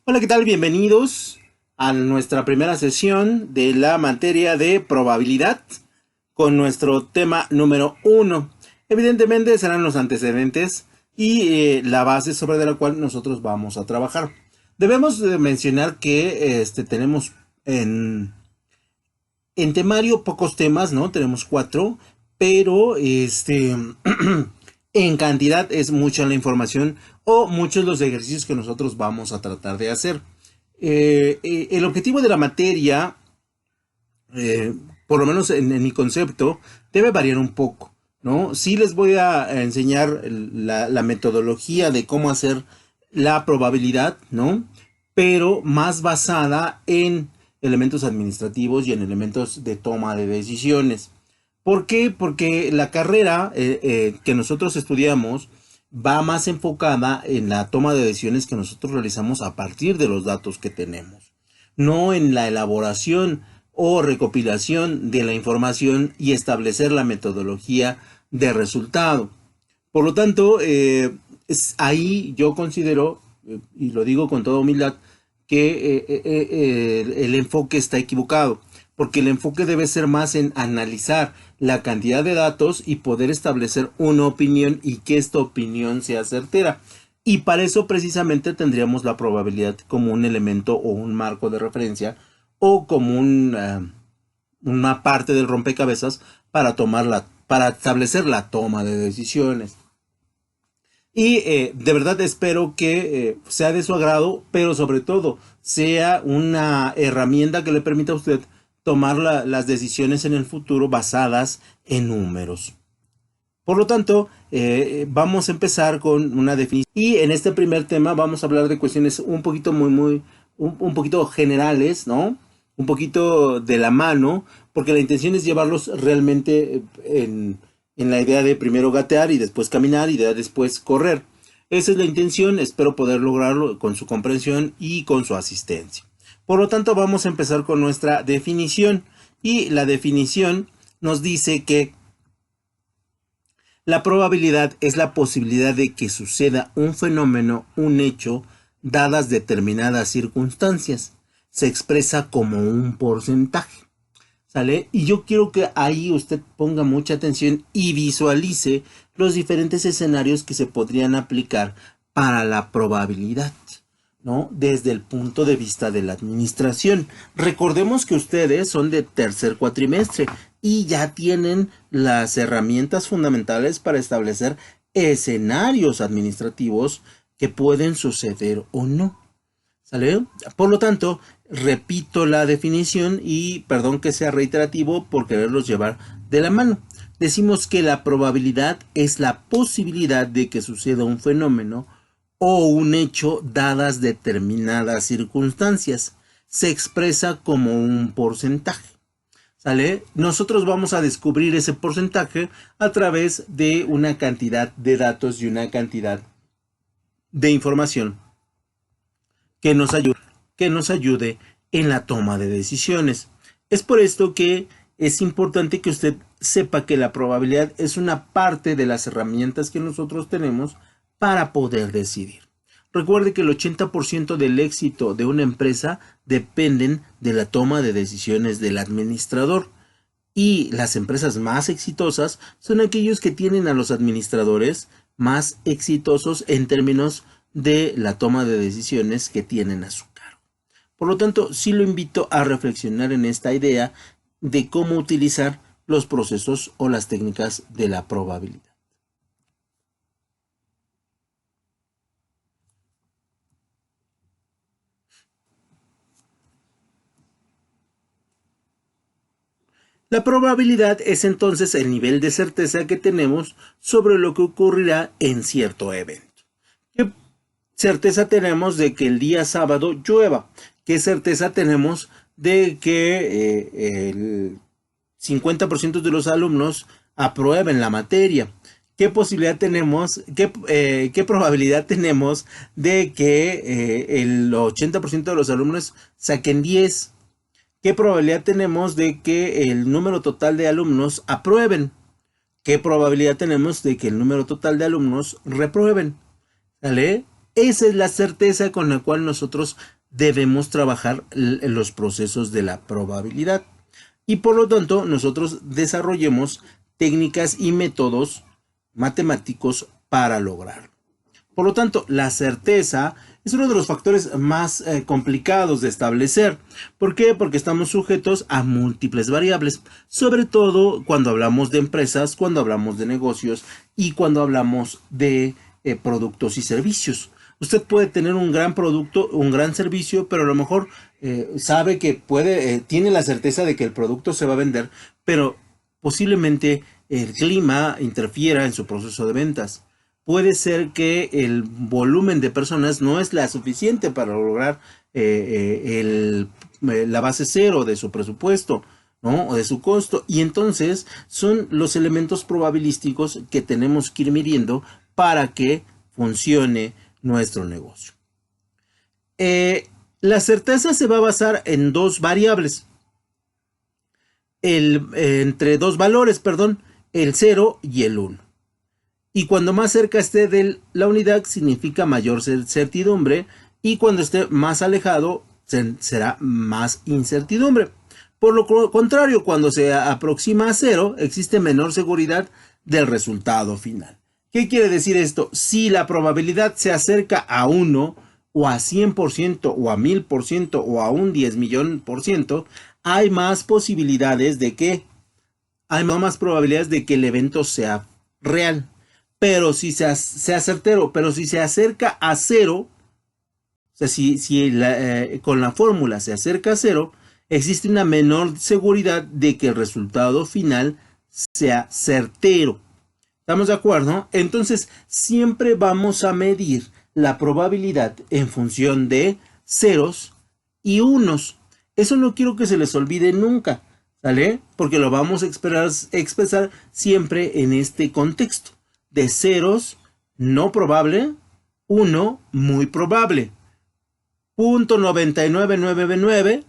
Hola, ¿qué tal? Bienvenidos a nuestra primera sesión de la materia de probabilidad con nuestro tema número 1. Evidentemente serán los antecedentes y la base sobre la cual nosotros vamos a trabajar. Debemos de mencionar que tenemos en temario pocos temas, ¿no? Tenemos 4, pero en cantidad es mucha la información o muchos los ejercicios que nosotros vamos a tratar de hacer. El objetivo de la materia, eh, por lo menos en mi concepto, debe variar un poco, ¿no? Sí les voy a enseñar la metodología de cómo hacer la probabilidad, ¿no? Pero más basada en elementos administrativos y en elementos de toma de decisiones. ¿Por qué? Porque la carrera que nosotros estudiamos va más enfocada en la toma de decisiones que nosotros realizamos a partir de los datos que tenemos, no en la elaboración o recopilación de la información y establecer la metodología de resultado. Por lo tanto, ahí yo considero, y lo digo con toda humildad, que el enfoque está equivocado, porque el enfoque debe ser más en analizar la cantidad de datos y poder establecer una opinión y que esta opinión sea certera. Y para eso precisamente tendríamos la probabilidad como un elemento o un marco de referencia o como una parte del rompecabezas para establecer la toma de decisiones. Y de verdad espero que sea de su agrado, pero sobre todo sea una herramienta que le permita a usted tomar las decisiones en el futuro basadas en números. Por lo tanto, vamos a empezar con una definición. Y en este primer tema vamos a hablar de cuestiones un poquito un poquito generales, ¿no? Un poquito de la mano, porque la intención es llevarlos realmente en la idea de primero gatear y después caminar y después correr. Esa es la intención, espero poder lograrlo con su comprensión y con su asistencia. Por lo tanto, vamos a empezar con nuestra definición. Y la definición nos dice que la probabilidad es la posibilidad de que suceda un fenómeno, un hecho, dadas determinadas circunstancias. Se expresa como un porcentaje. ¿Sale? Y yo quiero que ahí usted ponga mucha atención y visualice los diferentes escenarios que se podrían aplicar para la probabilidad, ¿no? Desde el punto de vista de la administración. Recordemos que ustedes son de tercer cuatrimestre y ya tienen las herramientas fundamentales para establecer escenarios administrativos que pueden suceder o no. ¿Sale? Por lo tanto, repito la definición y perdón que sea reiterativo por quererlos llevar de la mano. Decimos que la probabilidad es la posibilidad de que suceda un fenómeno o un hecho dadas determinadas circunstancias. Se expresa como un porcentaje. ¿Sale? Nosotros vamos a descubrir ese porcentaje a través de una cantidad de datos y una cantidad de información que nos ayude en la toma de decisiones. Es por esto que es importante que usted sepa que la probabilidad es una parte de las herramientas que nosotros tenemos para poder decidir. Recuerde que el 80% del éxito de una empresa dependen de la toma de decisiones del administrador. Y las empresas más exitosas son aquellos que tienen a los administradores más exitosos en términos de la toma de decisiones que tienen a su cargo. Por lo tanto, sí lo invito a reflexionar en esta idea de cómo utilizar los procesos o las técnicas de la probabilidad. La probabilidad es entonces el nivel de certeza que tenemos sobre lo que ocurrirá en cierto evento. ¿Qué certeza tenemos de que el día sábado llueva? ¿Qué certeza tenemos de que el 50% de los alumnos aprueben la materia? ¿Qué posibilidad tenemos, qué probabilidad tenemos de que el 80% de los alumnos saquen 10? ¿Qué probabilidad tenemos de que el número total de alumnos aprueben? ¿Qué probabilidad tenemos de que el número total de alumnos reprueben? ¿Vale? Esa es la certeza con la cual nosotros debemos trabajar los procesos de la probabilidad. Y por lo tanto, nosotros desarrollemos técnicas y métodos matemáticos para lograrlo. Por lo tanto, la certeza es uno de los factores más complicados de establecer. ¿Por qué? Porque estamos sujetos a múltiples variables, sobre todo cuando hablamos de empresas, cuando hablamos de negocios y cuando hablamos de productos y servicios. Usted puede tener un gran producto, un gran servicio, pero a lo mejor sabe que tiene la certeza de que el producto se va a vender, pero posiblemente el clima interfiera en su proceso de ventas. Puede ser que el volumen de personas no es la suficiente para lograr la base cero de su presupuesto, ¿no? O de su costo. Y entonces son los elementos probabilísticos que tenemos que ir midiendo para que funcione nuestro negocio. La certeza se va a basar en dos variables. Entre dos valores, perdón, el 0 y el 1. Y cuando más cerca esté de la unidad significa mayor certidumbre, y cuando esté más alejado será más incertidumbre. Por lo contrario, cuando se aproxima a 0 existe menor seguridad del resultado final. ¿Qué quiere decir esto? Si la probabilidad se acerca a 1 o a 100% o a 1000% o a un 10.000.000%, hay más posibilidades de que el evento sea real. Pero si sea certero, pero si se acerca a 0, o sea, con la fórmula se acerca a 0, existe una menor seguridad de que el resultado final sea certero. ¿Estamos de acuerdo? Entonces, siempre vamos a medir la probabilidad en función de ceros y unos. Eso no quiero que se les olvide nunca, ¿sale? Porque lo vamos a expresar siempre en este contexto. De ceros, no probable, 1, muy probable. .99999,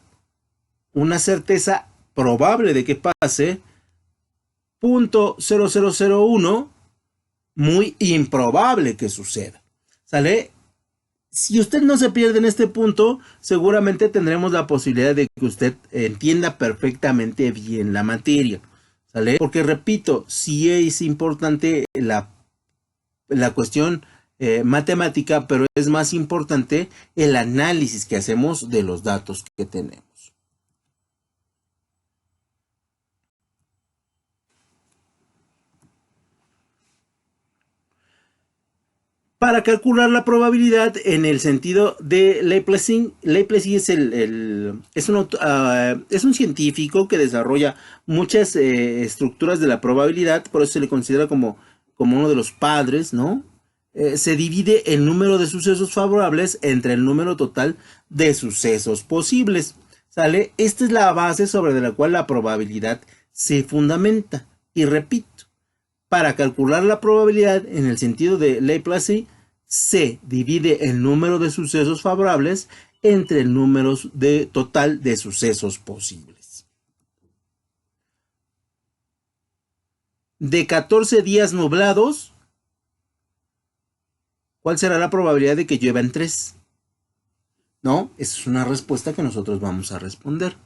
una certeza probable de que pase. .0001, muy improbable que suceda. ¿Sale? Si usted no se pierde en este punto, seguramente tendremos la posibilidad de que usted entienda perfectamente bien la materia. ¿Sale? Porque repito, sí es importante la cuestión matemática, pero es más importante el análisis que hacemos de los datos que tenemos. Para calcular la probabilidad en el sentido de Laplace es un científico que desarrolla muchas estructuras de la probabilidad, por eso se le considera como uno de los padres, ¿no? Se divide el número de sucesos favorables entre el número total de sucesos posibles, ¿sale? Esta es la base sobre la cual la probabilidad se fundamenta. Y repito, para calcular la probabilidad en el sentido de Laplace, se divide el número de sucesos favorables entre el número total de sucesos posibles. De 14 días nublados, ¿cuál será la probabilidad de que llueva en 3? ¿No? Esa es una respuesta que nosotros vamos a responder.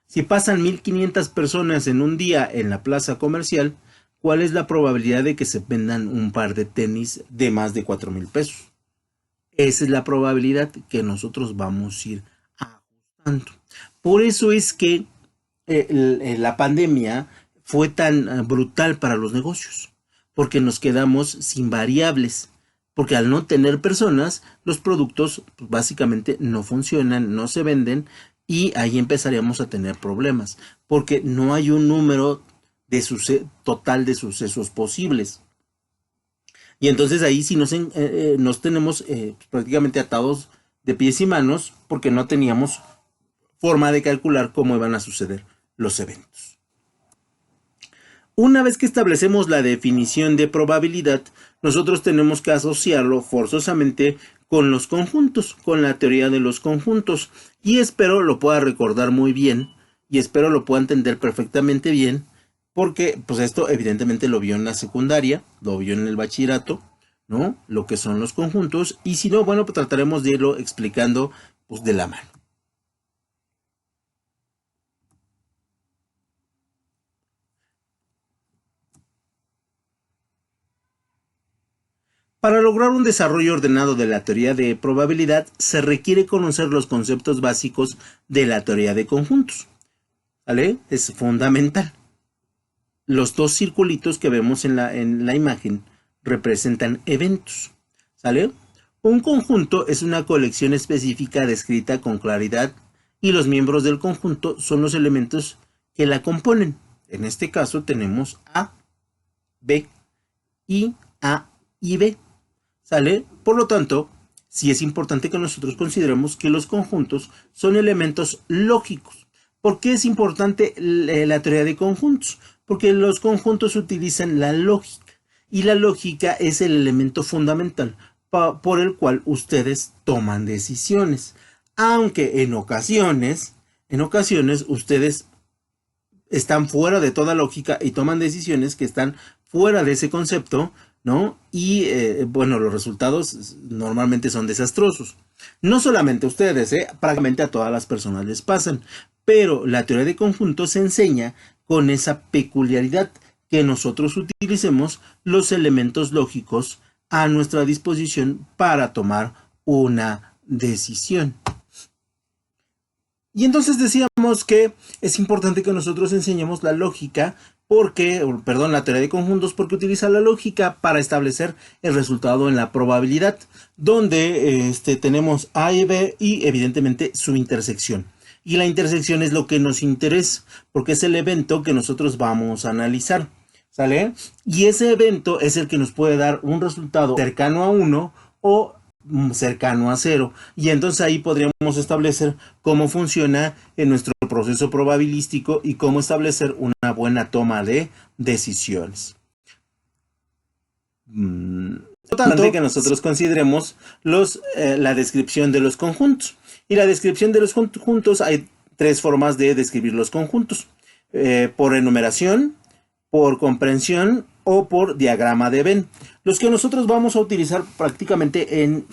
Si pasan 1500 personas en un día en la plaza comercial, ¿cuál es la probabilidad de que se vendan un par de tenis de más de 4,000 pesos? Esa es la probabilidad que nosotros vamos a ir ajustando. Por eso es que la pandemia fue tan brutal para los negocios, porque nos quedamos sin variables, porque al no tener personas, los productos pues, básicamente no funcionan, no se venden, y ahí empezaríamos a tener problemas, porque no hay un número total de sucesos posibles. Y entonces ahí sí nos tenemos prácticamente atados de pies y manos, porque no teníamos forma de calcular cómo iban a suceder los eventos. Una vez que establecemos la definición de probabilidad, nosotros tenemos que asociarlo forzosamente con los conjuntos, con la teoría de los conjuntos, y espero lo pueda recordar muy bien, y espero lo pueda entender perfectamente bien, porque pues esto evidentemente lo vio en la secundaria, lo vio en el bachillerato, ¿no? Lo que son los conjuntos, y si no, bueno, pues trataremos de irlo explicando pues, de la mano. Para lograr un desarrollo ordenado de la teoría de probabilidad, se requiere conocer los conceptos básicos de la teoría de conjuntos. ¿Vale? Es fundamental. Los dos circulitos que vemos en la imagen representan eventos. ¿Sale? Un conjunto es una colección específica descrita con claridad y los miembros del conjunto son los elementos que la componen. En este caso tenemos A, B y A y B. ¿Sale? Por lo tanto, sí es importante que nosotros consideremos que los conjuntos son elementos lógicos. ¿Por qué es importante la teoría de conjuntos? Porque los conjuntos utilizan la lógica y la lógica es el elemento fundamental por el cual ustedes toman decisiones. Aunque en ocasiones ustedes están fuera de toda lógica y toman decisiones que están fuera de ese concepto, ¿no? Y bueno, los resultados normalmente son desastrosos. No solamente a ustedes, prácticamente a todas las personas les pasan. Pero la teoría de conjuntos se enseña con esa peculiaridad que nosotros utilicemos los elementos lógicos a nuestra disposición para tomar una decisión. Y entonces decíamos que es importante que nosotros enseñemos la lógica la teoría de conjuntos, porque utiliza la lógica para establecer el resultado en la probabilidad, donde tenemos A y B y evidentemente su intersección. Y la intersección es lo que nos interesa, porque es el evento que nosotros vamos a analizar, ¿sale? Y ese evento es el que nos puede dar un resultado cercano a 1 o cercano a 0. Y entonces ahí podríamos establecer cómo funciona en nuestro proceso probabilístico y cómo establecer una buena toma de decisiones. Por tanto, que nosotros consideremos la descripción de los conjuntos. Y la descripción de los conjuntos, hay tres formas de describir los conjuntos. Por enumeración, por comprensión o por diagrama de Venn. Los que nosotros vamos a utilizar prácticamente en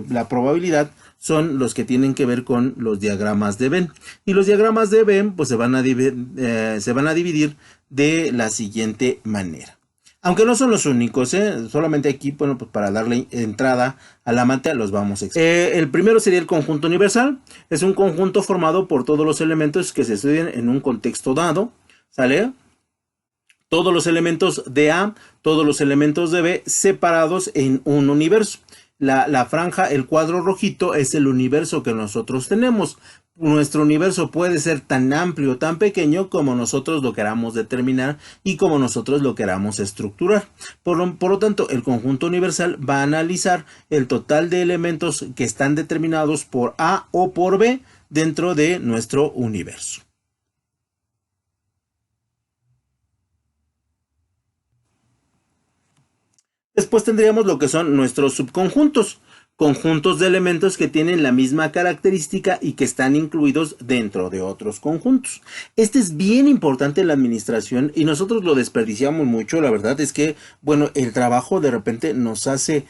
la probabilidad son los que tienen que ver con los diagramas de Venn. Y los diagramas de Venn pues, se van a dividir de la siguiente manera. Aunque no son los únicos, solamente aquí, bueno, pues para darle entrada a la materia los vamos a explicar. El primero sería el conjunto universal. Es un conjunto formado por todos los elementos que se estudian en un contexto dado, ¿sale? Todos los elementos de A, todos los elementos de B separados en un universo. La franja, el cuadro rojito es el universo que nosotros tenemos. Nuestro universo puede ser tan amplio o tan pequeño como nosotros lo queramos determinar y como nosotros lo queramos estructurar. Por lo tanto, el conjunto universal va a analizar el total de elementos que están determinados por A o por B dentro de nuestro universo. Después tendríamos lo que son nuestros subconjuntos, conjuntos de elementos que tienen la misma característica y que están incluidos dentro de otros conjuntos. Este es bien importante en la administración y nosotros lo desperdiciamos mucho. La verdad es que, bueno, el trabajo de repente nos hace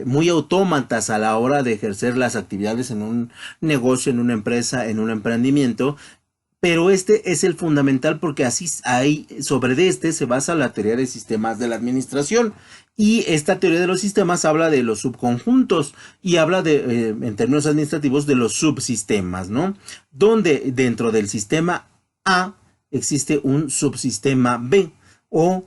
muy autómatas a la hora de ejercer las actividades en un negocio, en una empresa, en un emprendimiento. Pero este es el fundamental porque así sobre este se basa la teoría de sistemas de la administración. Y esta teoría de los sistemas habla de los subconjuntos y habla en términos administrativos de los subsistemas, ¿no? Donde dentro del sistema A existe un subsistema B o,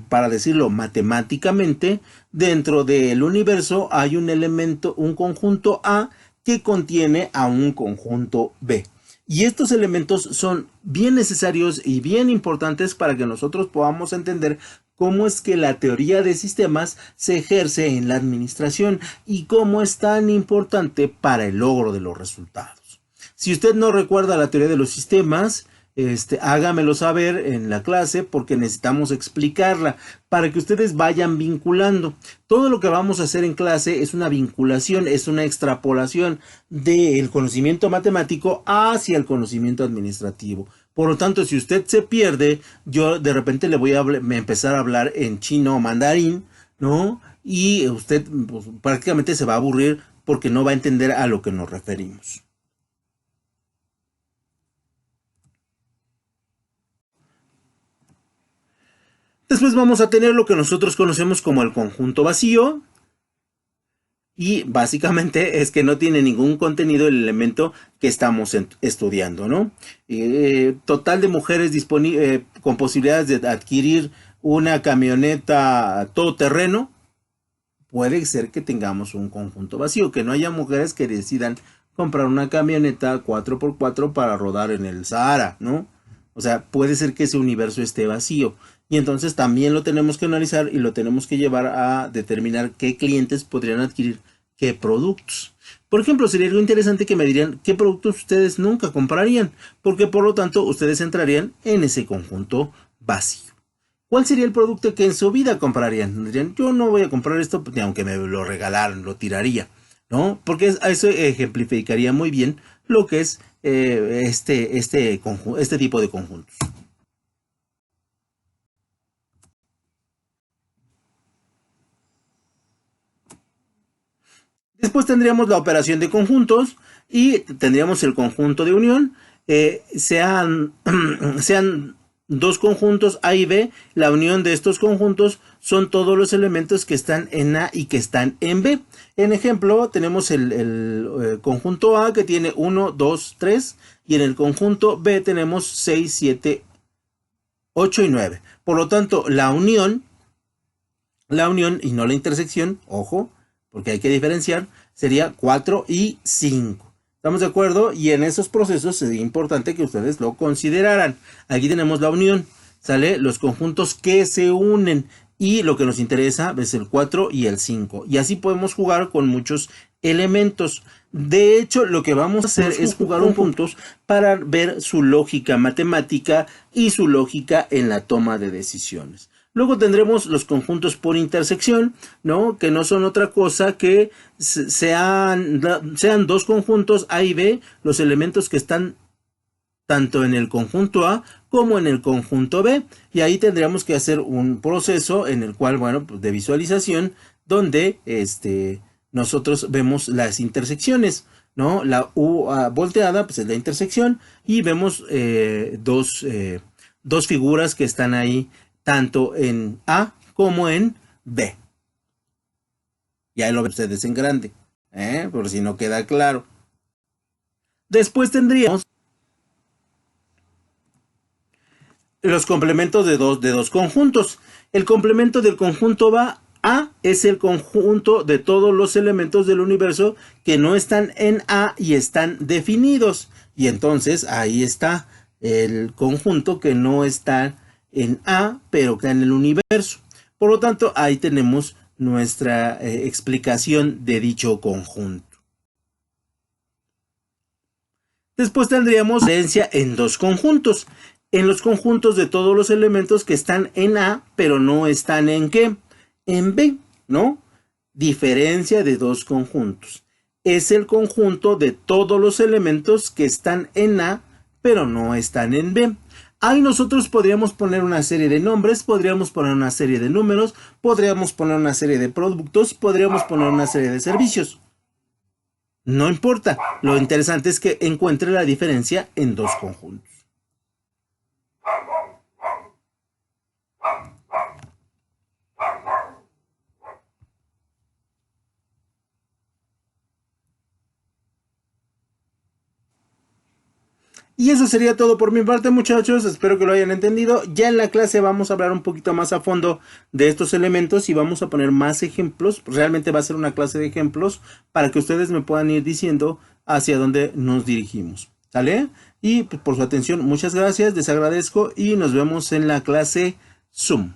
para decirlo matemáticamente, dentro del universo hay un elemento, un conjunto A que contiene a un conjunto B. Y estos elementos son bien necesarios y bien importantes para que nosotros podamos entender cómo es que la teoría de sistemas se ejerce en la administración y cómo es tan importante para el logro de los resultados. Si usted no recuerda la teoría de los sistemas, hágamelo saber en la clase porque necesitamos explicarla para que ustedes vayan vinculando. Todo lo que vamos a hacer en clase es una vinculación, es una extrapolación del conocimiento matemático hacia el conocimiento administrativo. Por lo tanto, si usted se pierde, yo de repente le voy a empezar a hablar en chino o mandarín, ¿no? Y usted pues, prácticamente se va a aburrir porque no va a entender a lo que nos referimos. Después vamos a tener lo que nosotros conocemos como el conjunto vacío. Y básicamente es que no tiene ningún contenido el elemento que estamos estudiando, ¿no? Total de mujeres con posibilidades de adquirir una camioneta todoterreno. Puede ser que tengamos un conjunto vacío, que no haya mujeres que decidan comprar una camioneta 4x4 para rodar en el Sahara, ¿no? O sea, puede ser que ese universo esté vacío. Y entonces también lo tenemos que analizar y lo tenemos que llevar a determinar qué clientes podrían adquirir qué productos. Por ejemplo, sería algo interesante que me dirían qué productos ustedes nunca comprarían, porque por lo tanto ustedes entrarían en ese conjunto vacío. ¿Cuál sería el producto que en su vida comprarían? Dirían, yo no voy a comprar esto, ni aunque me lo regalaran, lo tiraría, ¿no? Porque eso ejemplificaría muy bien lo que es este tipo de conjuntos. Después tendríamos la operación de conjuntos y tendríamos el conjunto de unión. Sean dos conjuntos A y B, la unión de estos conjuntos son todos los elementos que están en A y que están en B. En ejemplo, tenemos el conjunto A que tiene 1, 2, 3 y en el conjunto B tenemos 6, 7, 8 y 9. Por lo tanto, la unión y no la intersección, ojo, porque hay que diferenciar, sería 4 y 5. ¿Estamos de acuerdo? Y en esos procesos sería importante que ustedes lo consideraran. Aquí tenemos la unión, ¿sale? Los conjuntos que se unen. Y lo que nos interesa es el 4 y el 5. Y así podemos jugar con muchos elementos. De hecho, lo que vamos a hacer es jugar juntos para ver su lógica matemática y su lógica en la toma de decisiones. Luego tendremos los conjuntos por intersección, ¿no? Que no son otra cosa que sean dos conjuntos A y B, los elementos que están tanto en el conjunto A como en el conjunto B. Y ahí tendríamos que hacer un proceso en el cual, bueno, pues de visualización, donde nosotros vemos las intersecciones, ¿no? La U volteada, pues es la intersección, y vemos dos figuras que están ahí, tanto en A como en B. Y ahí lo ven ustedes en grande, por si no queda claro. Después tendríamos los complementos de dos conjuntos. El complemento del conjunto A es el conjunto de todos los elementos del universo que no están en A y están definidos. Y entonces ahí está el conjunto que no está en A, pero que está en el universo. Por lo tanto, ahí tenemos nuestra explicación de dicho conjunto. Después tendríamos diferencia en dos conjuntos. En los conjuntos de todos los elementos que están en A, pero no están en ¿qué? En B, ¿no? Diferencia de dos conjuntos. Es el conjunto de todos los elementos que están en A, pero no están en B. Ahí nosotros podríamos poner una serie de nombres, podríamos poner una serie de números, podríamos poner una serie de productos, podríamos poner una serie de servicios. No importa, lo interesante es que encuentre la diferencia en dos conjuntos. Y eso sería todo por mi parte, muchachos. Espero que lo hayan entendido. Ya en la clase vamos a hablar un poquito más a fondo de estos elementos y vamos a poner más ejemplos. Realmente va a ser una clase de ejemplos para que ustedes me puedan ir diciendo hacia dónde nos dirigimos. ¿Sale? Y por su atención, muchas gracias. Les agradezco y nos vemos en la clase Zoom.